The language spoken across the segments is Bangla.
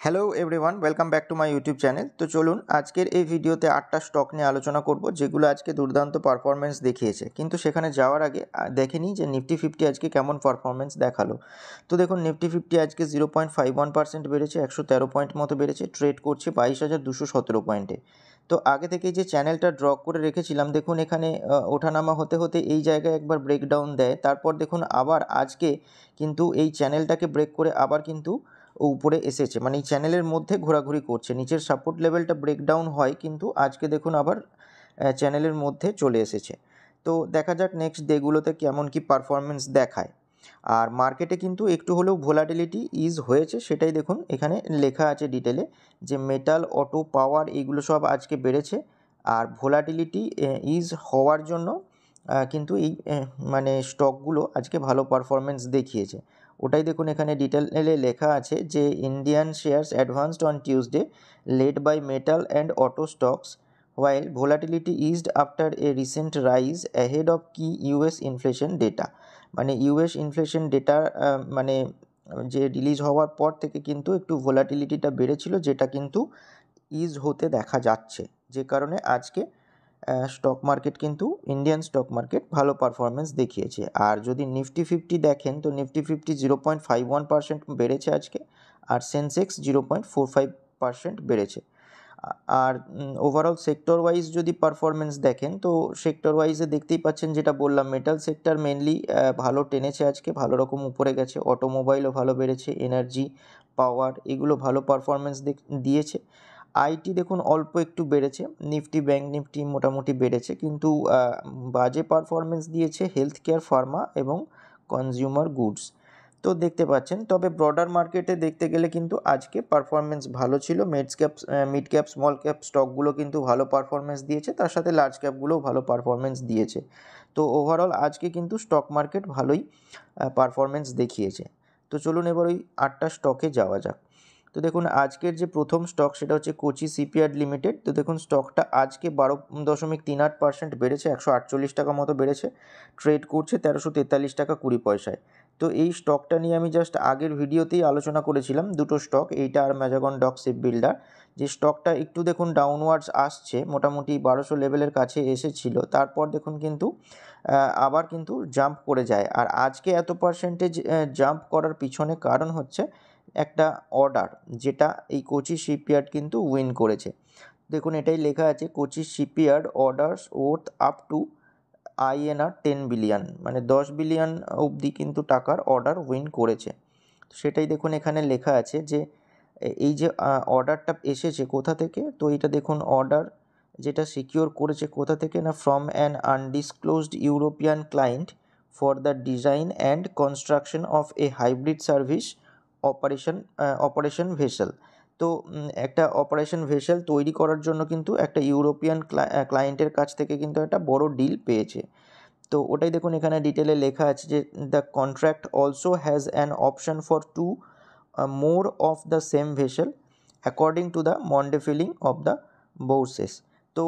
Hello everyone, welcome back to my YouTube channel. তো চলুন আজকের এই ভিডিওতে 8টা স্টক নিয়ে আলোচনা করব যেগুলো আজকে দুর্দান্ত পারফরমেন্স দেখিয়েছে। কিন্তু সেখানে যাওয়ার আগে দেখে নিই যে নিফটি ফিফটি আজকে কেমন পারফরমেন্স দেখালো। তো দেখুন নিফটি ফিফটি আজকে 0.51% বেড়েছে, 113 পয়েন্ট মতো বেড়েছে, ট্রেড করছে 22,217 পয়েন্টে। তো আগে থেকে যে চ্যানেলটা ড্র করে রেখেছিলাম, দেখুন এখানে ওঠানামা হতে হতে এই জায়গায় একবার ব্রেকডাউন দেয়, তারপর দেখুন আবার আজকে কিন্তু এই চ্যানেলটাকে ব্রেক করে আবার কিন্তু উপরে এসেছে, মানে এই চ্যানেলের মধ্যে ঘোরাঘুরি করছে। নিচের সাপোর্ট লেভেলটা ব্রেকডাউন হয়, কিন্তু আজকে দেখুন আবার চ্যানেলের মধ্যে চলে এসেছে। তো দেখা যাক নেক্সট ডেগুলোতে কেমন কি পারফরমেন্স দেখায়। আর মার্কেটে কিন্তু একটু হলেও ভোলাটিলিটি ইজ হয়েছে, সেটাই দেখুন এখানে লেখা আছে ডিটেলে, যে মেটাল, অটো, পাওয়ার এইগুলো সব আজকে বেড়েছে। আর ভোলাটিলিটি ইজ হওয়ার জন্য কিন্তু এই মানে স্টকগুলো আজকে ভালো পারফরমেন্স দেখিয়েছে। ওটাই দেখুন এখানে ডিটেলে লেখা আছে যে Indian shares advanced on Tuesday led by metal and auto stocks while volatility eased after a recent rise ahead of key US inflation data। মানে ইউএস ইনফ্লেশন ডেটা মানে যে রিলিজ হওয়ার পর থেকে কিন্তু একটু ভোলাটিলিটিটা বেড়েছিল, যেটা কিন্তু ইজ হতে দেখা যাচ্ছে, যে কারণে আজকে স্টক মার্কেট কিন্তু ইন্ডিয়ান স্টক মার্কেট ভালো পারফরমেন্স দেখিয়েছে। আর যদি নিফটি ফিফটি দেখেন, তো নিফটি ফিফটি 0.51% বেড়েছে আজকে, আর সেন্সেক্স 0.45% বেড়েছে। আর ওভারঅল সেক্টর ওয়াইজ যদি পারফরমেন্স দেখেন, তো সেক্টর ওয়াইজে দেখতেই পাচ্ছেন, যেটা বললাম মেটাল সেক্টর মেনলি ভালো টেনেছে আজকে, ভালো রকম উপরে গেছে। অটোমোবাইলও ভালো বেড়েছে, এনার্জি, পাওয়ার এগুলো ভালো পারফরমেন্স দিয়েছে। আইটি দেখুন অল্প একটু বেড়েছে, নিফটি ব্যাঙ্ক নিফটি মোটামুটি বেড়েছে, কিন্তু বাজে পারফরমেন্স দিয়েছে হেলথ কেয়ার, ফার্মা এবং কনজিউমার গুডস। তো দেখতে পাচ্ছেন, তবে ব্রডার মার্কেটে দেখতে গেলে কিন্তু আজকে পারফরমেন্স ভালো ছিল। মিড ক্যাপ স্মল ক্যাপ স্টকগুলো কিন্তু ভালো পারফরমেন্স দিয়েছে, তার সাথে লার্জ ক্যাপগুলোও ভালো পারফরমেন্স দিয়েছে। তো ওভারঅল আজকে কিন্তু স্টক মার্কেট ভালোই পারফরমেন্স দেখিয়েছে। তো চলুন এবার ওই 8টা স্টকে যাওয়া যাক। তো দেখুন আজকের যে প্রথম স্টক সেটা হচ্ছে কোচি শিপইয়ার্ড লিমিটেড। তো দেখুন স্টকটা আজকে 12.38% বেড়েছে, 148 টাকা মতো বেড়েছে, ট্রেড করছে 1343 টাকা 20 পয়সায়। তো এই স্টকটা নিয়ে আমি জাস্ট আগের ভিডিওতেই আলোচনা করেছিলাম, দুটো স্টক, এইটা আর ম্যাজাগন ডক শিপ বিল্ডার। যে স্টকটা একটু দেখুন ডাউনওয়ার্ডস আসছে, মোটামুটি 1200 লেভেলের কাছে এসেছিল, তারপর দেখুন কিন্তু আবার কিন্তু জাম্প করে যায়। আর আজকে এত পার্সেন্টেজ জাম্প করার পিছনে কারণ হচ্ছে একটা অর্ডার, যেটা এই কোচি শিপইয়ার্ড কিন্তু উইন করেছে। দেখুন এটাই লেখা আছে, Kochi shipyard orders worth up to INR 10 billion, মানে 10 বিলিয়ন অবধি কিন্তু টাকার অর্ডার উইন করেছে। সেটাই দেখুন এখানে লেখা আছে যে এই যে অর্ডারটা এসেছে কোথা থেকে, তো এটা দেখুন অর্ডার যেটা সিকিওর করেছে কোথা থেকে না, from an undisclosed European client for the design and construction of a hybrid service operation vessel. তো একটা অপারেশন ভেসেল তৈরি করার জন্য কিন্তু একটা ইউরোপিয়ান ক্লায়েন্টের কাছ থেকে কিন্তু একটা বড় ডিল পেয়েছে। তো ওটাই দেখুন এখানে ডিটেলে লেখা আছে যে the contract also has an option for two more of the same vessel according to the Monday filing of the bourses. তো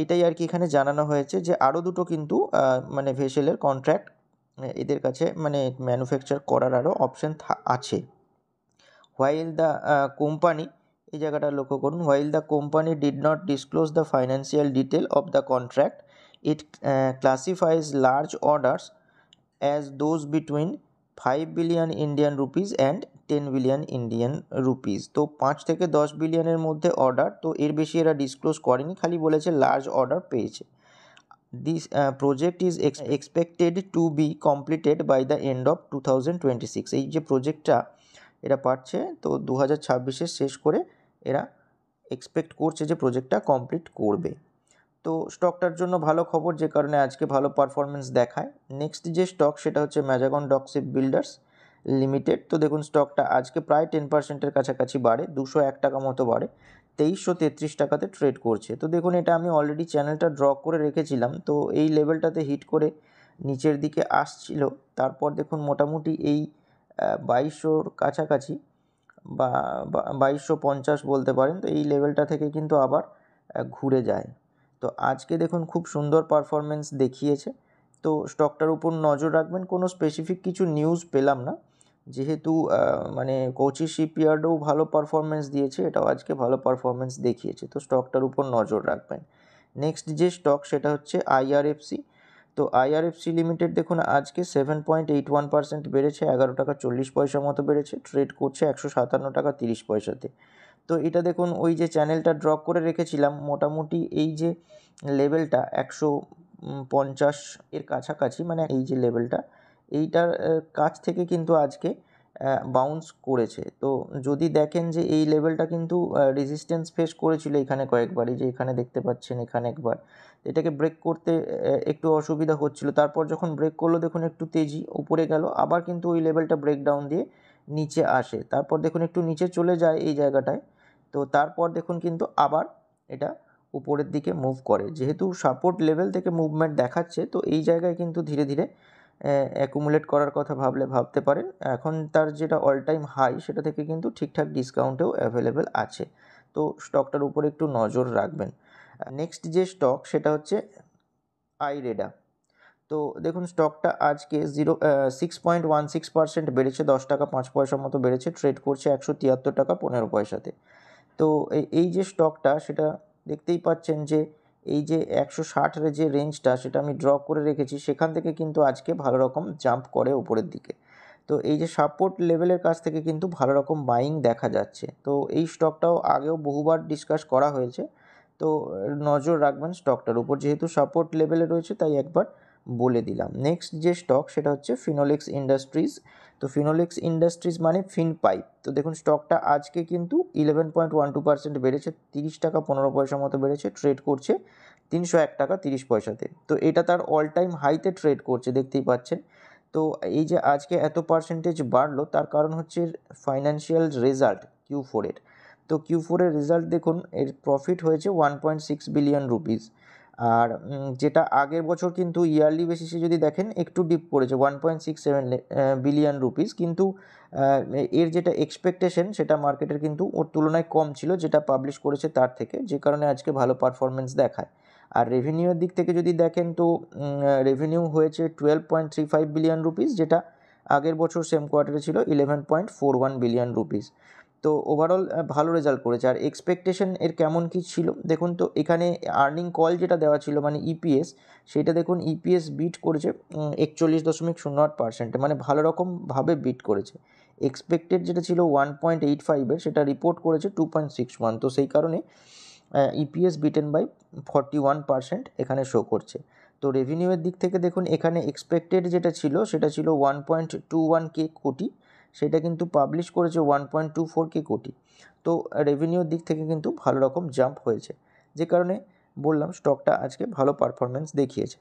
এটাই আর কি এখানে জানানো হয়েছে যে আরও দুটো কিন্তু মানে ভেসেলের কন্ট্রাক্ট এদের কাছে মানে ম্যানুফ্যাকচার করার আরও অপশন আছে। হোয়াইল দ্য কোম্পানি, এই জায়গাটা লক্ষ্য করুন, while the company did not disclose the financial detail of the contract, it classifies large orders as those between 5 billion Indian rupees and 10 billion Indian rupees। তো 5 থেকে 10 বিলিয়নের মধ্যে অর্ডার, তো এর বেশি এরা ডিসক্লোজ করেনি, খালি বলেছে লার্জ অর্ডার পেয়েছে। This project is expected to be completed by the end of 2026। এই যে প্রজেক্টটা এরা পাচ্ছে, তো 2026 শেষ করে এরা এক্সপেক্ট করছে যে প্রজেক্টটা কমপ্লিট করবে। তো স্টকটার জন্য ভালো খবর, যে কারণে আজকে ভালো পারফরমেন্স দেখায়। নেক্সট যে স্টক সেটা হচ্ছে Mazagon doc ship builders limited. তো দেখুন স্টকটা আজকে প্রায় 10%-এর কাছাকাছি বাড়ে, 201 টাকা মতো বাড়ে, 2333 টাকাতে ট্রেড করছে। তো দেখুন এটা আমি অলরেডি চ্যানেলটা ড্র করে রেখেছিলাম, তো এই লেভেলটাতে হিট করে নিচের দিকে আসছিল, তারপর দেখুন মোটামুটি এই 2200-র কাছাকাছি বা 2250 বলতে পারেন, তো এই লেভেলটা থেকে কিন্তু আবার ঘুরে যায়। তো আজকে দেখুন খুব সুন্দর পারফরমেন্স দেখিয়েছে। তো স্টকটার উপর নজর রাখবেন, কোনো স্পেসিফিক কিছু নিউজ পেলাম না, যেহেতু মানে কোচি শিপইয়ার্ডও ভালো পারফরমেন্স দিয়েছে, এটাও আজকে ভালো পারফরমেন্স দেখিয়েছে, তো স্টকটার উপর নজর রাখবেন। নেক্সট যে স্টক সেটা হচ্ছে আইআরএফসি। তো আইআরএফসি লিমিটেড দেখুন আজকে 7.81% বেড়েছে, 11 টাকা 40 পয়সা মতো বেড়েছে, ট্রেড করছে 157 টাকা 30 পয়সাতে। তো এটা দেখুন ওই যে চ্যানেলটা ড্র করে রেখেছিলাম, মোটামুটি এই যে লেভেলটা 150 এর কাছাকাছি, মানে এই যে লেভেলটা, এইটার কাছ থেকে কিন্তু আজকে বাউন্স করেছে। তো যদি দেখেন যে এই লেভেলটা কিন্তু রেজিস্ট্যান্স ফেস করেছিল এখানে কয়েকবারই, যে এখানে দেখতে পাচ্ছেন এখানে একবার, এটাকে ব্রেক করতে একটু অসুবিধা হচ্ছিল। তারপর যখন ব্রেক করলো দেখুন একটু তেজি উপরে গেল, আবার কিন্তু ওই লেভেলটা ব্রেকডাউন দিয়ে নিচে আসে, তারপর দেখুন একটু নিচে চলে যায় এই জায়গাটায়। তো তারপর দেখুন কিন্তু আবার এটা উপরের দিকে মুভ করে, যেহেতু সাপোর্ট লেভেল থেকে মুভমেন্ট দেখাচ্ছে, তো এই জায়গায় কিন্তু ধীরে ধীরে অ্যাকুমুলেট করার কথা ভাবতে পারেন। এখন তার যেটা অল টাইম হাই সেটা থেকে কিন্তু ঠিকঠাক ডিসকাউন্টেও অ্যাভেলেবেল আছে, তো স্টকটার উপরে একটু নজর রাখবেন। নেক্সট যে স্টক সেটা হচ্ছে আইরেডা। তো দেখুন স্টকটা আজকে 6.16% বেড়েছে, 10 টাকা 5 পয়সা মতো বেড়েছে, ট্রেড করছে 173 টাকা 15 পয়সাতে। তো এই যে স্টকটা সেটা দেখতেই পাচ্ছেন যে এই যে 160-এর যে রেঞ্জটা সেটা আমি ড্র করে রেখেছি, সেখান থেকে কিন্তু আজকে ভালো রকম জাম্প করে উপরের দিকে। তো এই যে সাপোর্ট লেভেলের কাছ থেকে কিন্তু ভালো রকম বাইং দেখা যাচ্ছে। তো এই স্টকটাও আগেও বহুবার ডিসকাস করা হয়েছে, তো নজর রাখবেন স্টকটার উপর, যেহেতু সাপোর্ট লেভেলে রয়েছে তাই একবার বলে দিলাম। নেক্সট যে স্টক সেটা হচ্ছে ফিনোলেক্স ইন্ডাস্ট্রিজ। তো ফিনোলেক্স ইন্ডাস্ট্রিজ মানে ফিনপাইপ। তো দেখুন স্টকটা আজকে কিন্তু 11.12% বেড়েছে, 30 টাকা 15 পয়সা মতো বেড়েছে, ট্রেড করছে 301 টাকা 30 পয়সাতে। তো এটা তার অল টাইম হাইতে ট্রেড করছে, দেখতেই পাচ্ছেন। তো এই যে আজকে এত পার্সেন্টেজ বাড়লো তার কারণ হচ্ছে ফাইন্যান্সিয়াল রেজাল্ট Q4-এর। তো Q4-এর রেজাল্ট দেখুন, এর প্রফিট হয়েছে 1.6 বিলিয়ন রুপিস। আর যেটা আগের বছর কিন্তু ইয়ারলি বেসিসে যদি দেখেন একটু ডিপ পড়েছে 1.67 বিলিয়ন রুপিস, কিন্তু এর যেটা এক্সপেকটেশন সেটা মার্কেটের কিন্তু ওর তুলনায় কম ছিল, যেটা পাবলিশ করেছে তার থেকে, যে কারণে আজকে ভালো পারফরমেন্স দেখায়। আর রেভিনিউয়ের দিক থেকে যদি দেখেন তো রেভিনিউ হয়েছে 12.35 বিলিয়ন রুপিস, যেটা আগের বছর সেম কোয়ার্টারে ছিল 11.41 বিলিয়ন রুপিস। তো ওভারঅল ভালো রেজাল্ট করেছে। আর এক্সপেকটেশন এর কেমন কী ছিল দেখুন, তো এখানে আর্নিং কল যেটা দেওয়া ছিল মানে ইপিএস, সেইটা দেখুন ইপিএস বিট করেছে 41.08%, মানে ভালো রকমভাবে বিট করেছে। এক্সপেক্টেড যেটা ছিল 1.85-এর সেটা রিপোর্ট করেছে 2.61, তো সেই কারণে ইপিএস বিটেন বাই 41% এখানে শো করছে। তো রেভিনিউয়ের দিক থেকে দেখুন এখানে এক্সপেক্টেড যেটা ছিল সেটা ছিল 1.21K কোটি, সেটা কিন্তু পাবলিশ করেছে 1.24K কোটি। তো রেভিনিউর দিক থেকে কিন্তু ভালো রকম জাম্প হয়েছে, যে কারণে বললাম স্টকটা আজকে ভালো পারফরমেন্স দেখিয়েছে।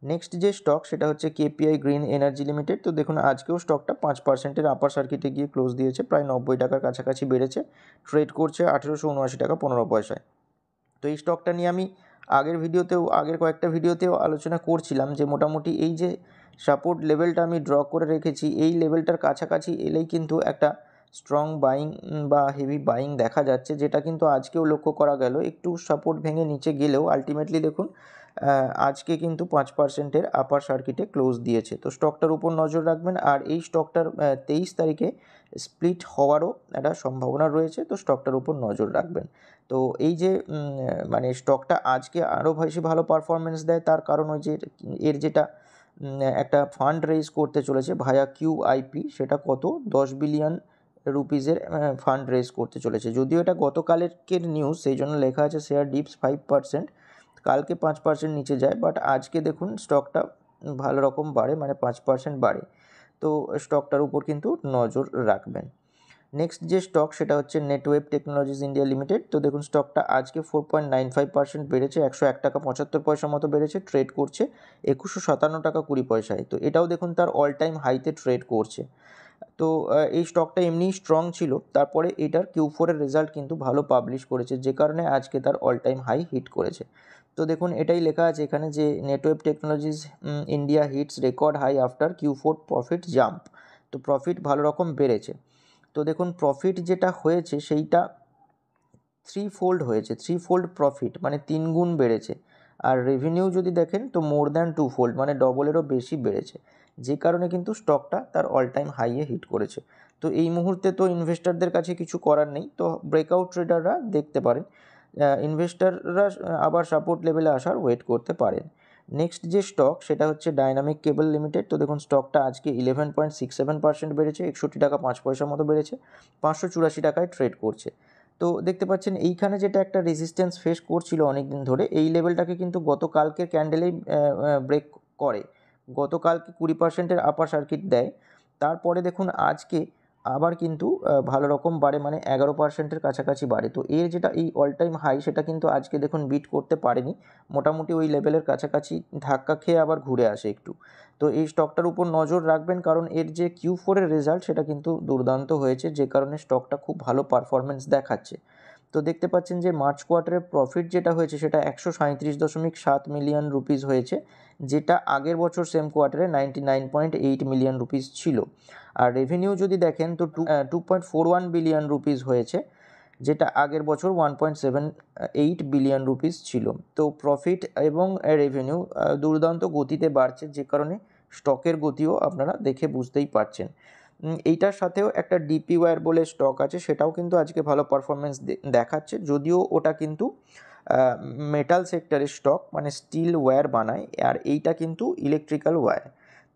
নেক্সট যে স্টক সেটা হচ্ছে কেপিআই গ্রিন এনার্জি লিমিটেড। তো দেখুন আজকেও স্টকটা 5%-এর আপার সার্কিটে গিয়ে ক্লোজ দিয়েছে, প্রায় 90 টাকার কাছাকাছি বেড়েছে, ট্রেড করছে 1879 টাকা 15 পয়সায়। তো এই স্টকটা নিয়ে আমি আগের কয়েকটা ভিডিওতেও আলোচনা করছিলাম যে মোটামুটি এই যে সাপোর্ট লেভেলটা আমি ড্র করে রেখেছি, এই লেভেলটার কাছাকাছি এলেই কিন্তু একটা স্ট্রং বাইং বা হেভি বাইং দেখা যাচ্ছে, যেটা কিন্তু আজকেও লক্ষ্য করা গেল। একটু সাপোর্ট ভেঙে নিচে গেলেও আলটিমেটলি দেখুন আজকে কিন্তু 5%-এর আপার সার্কিটে ক্লোজ দিয়েছে। তো স্টকটার উপর নজর রাখবেন। আর এই স্টকটার 23 তারিখে স্প্লিট হওয়ারও একটা সম্ভাবনা রয়েছে, তো স্টকটার উপর নজর রাখবেন। তো এই যে মানে স্টকটা আজকে আরও বেশি ভালো পারফরমেন্স দেয়, তার কারণ ওই যে এর যেটা একটা ফান্ড রেইজ করতে চলেছে ভায়া কিউআইপি, সেটা কত 10 বিলিয়ন রুপিজের ফান্ড রেইজ করতে চলেছে। যদিও এটা গতকালের নিউজ, সেই জন্য লেখা আছে শেয়ার ডিপস 5%, কালকে 5% নিচে যায়, বাট আজকে দেখুন স্টকটা ভালো রকম বাড়ে, মানে 5% বাড়ে। তো স্টকটার উপর কিন্তু নজর রাখবেন। নেক্সট যে স্টক সেটা হচ্ছে নেটওয়েব টেকনোলজিস ইন্ডিয়া লিমিটেড। তো দেখুন স্টকটা আজকে 4.95% বেড়েছে, 101 টাকা 75 পয়সা মতো বেড়েছে, ট্রেড করছে 2157 টাকা 20 পয়সায়। তো এটাও দেখুন তার অল টাইম হাইতে ট্রেড করছে। তো এই স্টকটা এমনিই স্ট্রং ছিল, তারপরে এটার Q4-এর রেজাল্ট কিন্তু ভালো পাবলিশ করেছে, যে কারণে আজকে তার অল টাইম হাই হিট করেছে। তো দেখুন এটাই লেখা আছে এখানে যে Netweb technologies India hits record high after Q4 profit jump. তো প্রফিট ভালো রকম বেড়েছে। তো দেখুন প্রফিট যেটা হয়েছে সেইটা থ্রি ফোল্ড প্রফিট, মানে 3 গুণ বেড়েছে। আর রেভিনিউ যদি দেখেন তো মোর দ্যান 2 ফোল্ড, মানে ডবলেরও বেশি বেড়েছে। যে কারণে কিন্তু স্টকটা তার অল টাইম হাইয়ে হিট করেছে। তো এই মুহূর্তে তো ইনভেস্টরদের কাছে কিছু করার নেই, তো ব্রেকআউট ট্রেডাররা দেখতে পারেন, ইনভেস্টররা আবার সাপোর্ট লেভেলে আসার ওয়েট করতে পারেন। নেক্সট যে স্টক সেটা হচ্ছে ডাইনামিক কেবল লিমিটেড। তো দেখুন স্টকটা আজকে 11.67% বেড়েছে, 61 টাকা 5 পয়সার মতো বেড়েছে, 584 টাকায় ট্রেড করছে। তো দেখতে পাচ্ছেন এইখানে যেটা একটা রেজিস্ট্যান্স ফেস করছিল অনেক দিন ধরে, এই লেভেলটাকে কিন্তু গতকালকের ক্যান্ডেলেই ব্রেক করে। গতকালকে 20%-এর আপার সার্কিট দেয়, তারপরে দেখুন আজকে আবার কিন্তু ভালো রকম বাড়ে, মানে 11%-এর কাছাকাছি বাড়ে। তো এর যেটা এই অল টাইম হাই সেটা কিন্তু আজকে দেখুন বিট করতে পারেনি, মোটামুটি ওই লেভেলের কাছাকাছি ধাক্কা খেয়ে আবার ঘুরে আসে একটু। তো এই স্টকটার উপর নজর রাখবেন, কারণ এর যে Q4-এর রেজাল্ট সেটা কিন্তু দুর্দান্ত হয়েছে, যে কারণে স্টকটা খুব ভালো পারফরমেন্স দেখাচ্ছে। তো দেখতে পাচ্ছেন যে মার্চ কোয়ার্টারের প্রফিট যেটা হয়েছে সেটা 137.7 মিলিয়ন রুপিস হয়েছে, যেটা আগের বছর সেম কোয়ার্টারে 99.8 মিলিয়ন রুপিস ছিল। আর রেভিনিউ যদি দেখেন তো 2.41 বিলিয়ন রুপিস হয়েছে, যেটা আগের বছর 1.78 বিলিয়ন রুপিস ছিল। তো প্রফিট এবং রেভিনিউ দুর্দান্ত গতিতে বাড়ছে, যে কারণে স্টকের গতিও আপনারা দেখে বুঝতেই পারছেন। এইটার সাথেও একটা ডিপি ওয়্যার বলে স্টক আছে, সেটাও কিন্তু আজকে ভালো পারফরমেন্স দেখাচ্ছে, যদিও ওটা কিন্তু মেটাল সেক্টরের স্টক, মানে স্টিল ওয়্যার বানায়, আর এইটা কিন্তু ইলেকট্রিক্যাল ওয়্যার।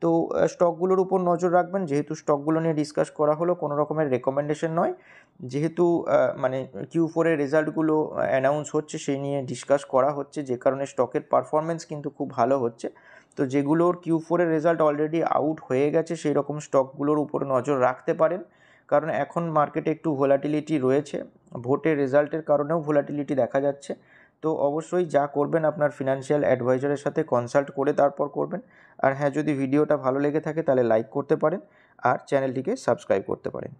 তো স্টকগুলোর উপর নজর রাখবেন, যেহেতু স্টকগুলো নিয়ে ডিসকাস করা হলো, কোনো রকমের রেকমেন্ডেশন নয়, যেহেতু মানে Q4-এর রেজাল্টগুলো অ্যানাউন্স হচ্ছে সেই নিয়ে ডিসকাস করা হচ্ছে, যে কারণে স্টকের পারফরমেন্স কিন্তু খুব ভালো হচ্ছে। তো যেগুলোর Q4-এর রেজাল্ট অলরেডি আউট হয়ে গেছে সেই রকম স্টকগুলোর উপর নজর রাখতে পারেন, কারণ এখন মার্কেটে একটু ভোলাটিলিটি রয়েছে, ভোটের রেজাল্টের কারণেও ভোলাটিলিটি দেখা যাচ্ছে। তো অবশ্যই যা করবেন আপনার ফিনান্সিয়াল অ্যাডভাইজারের সাথে কনসাল্ট করে তারপর করবেন। আর হ্যাঁ, যদি ভিডিওটা ভালো লেগে থাকে তাহলে লাইক করতে পারেন আর চ্যানেলটিকে সাবস্ক্রাইব করতে পারেন।